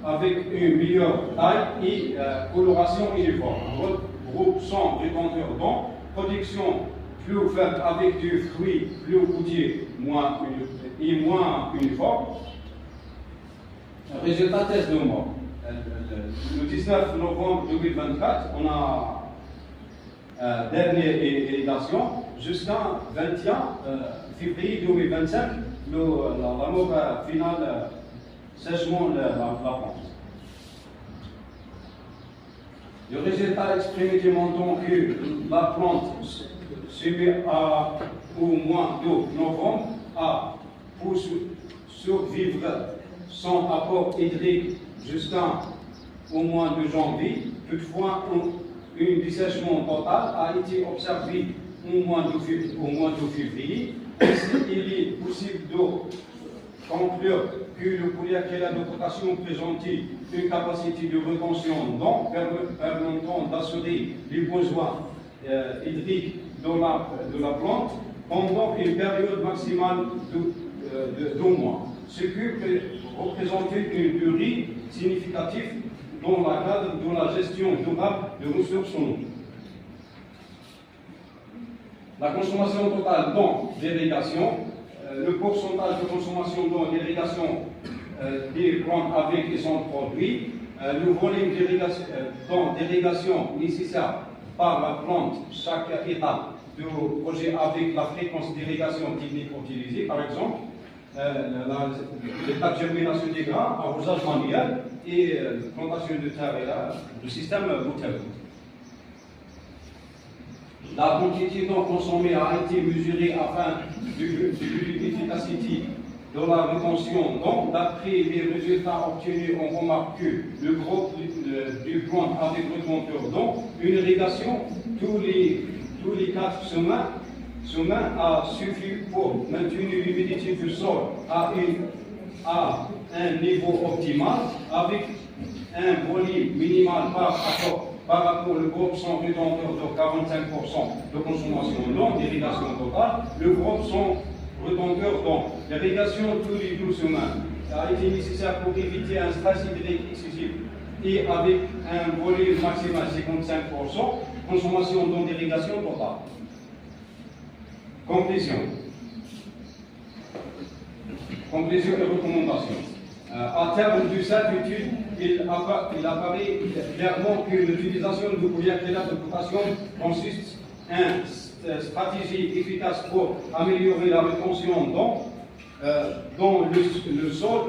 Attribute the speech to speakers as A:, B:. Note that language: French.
A: avec une meilleure taille et coloration uniforme. Groupe sans rétenteur d'eau, production plus faite avec du fruit plus goûtier moins uniforme. Résultat test de mort. Le 19 novembre 2024, on a dernière irrigation jusqu'à 21 février 2025, la mort finale sèchement la plante. Le résultat exprimé démontrant que la plante se met au mois de novembre pour survivre sans apport hydrique jusqu'au mois de janvier. Toutefois, un dessèchement total a été observé au mois de février. Il est possible de conclure que le polyacrylate de potassium présentait une capacité de rétention d'eau permettant d'assurer les besoins hydriques de la plante pendant une période maximale de 2 mois, ce qui peut représenter une durée significative dans le cadre de la gestion durable de ressources en eau. La consommation totale d'eau d'irrigation, le pourcentage de consommation d'eau d'irrigation des plantes avec et sans produits, le volume d'irrigation nécessaire par la plante, chaque étape du projet avec la fréquence d'irrigation technique utilisée, par exemple, l'étape de germination des grains, arrosage manuel et plantation de terre et le système goutte-à-goutte. La quantité d'eau consommée a été mesurée afin de l'efficacité de la rétention d'eau. D'après les résultats obtenus, on remarque que le groupe du plant avec rétenteur d'eau, une irrigation tous les 4 semaines a suffi pour maintenir l'humidité du sol à un niveau optimal avec un volume minimal par rapport au groupe sans rétenteur de 45% de consommation d'eau, d'irrigation totale, le groupe sans rétenteur d'eau, l'irrigation tous les 12 semaines a été nécessaire pour éviter un stress hydrique excessif et avec un volume maximal 55%, consommation d'eau d'irrigation totale. Conclusion et recommandations. À terme de cette étude, il apparaît clairement que l'utilisation du polyacrylate de potassium consiste en une stratégie efficace pour améliorer la rétention d'eau dans le sol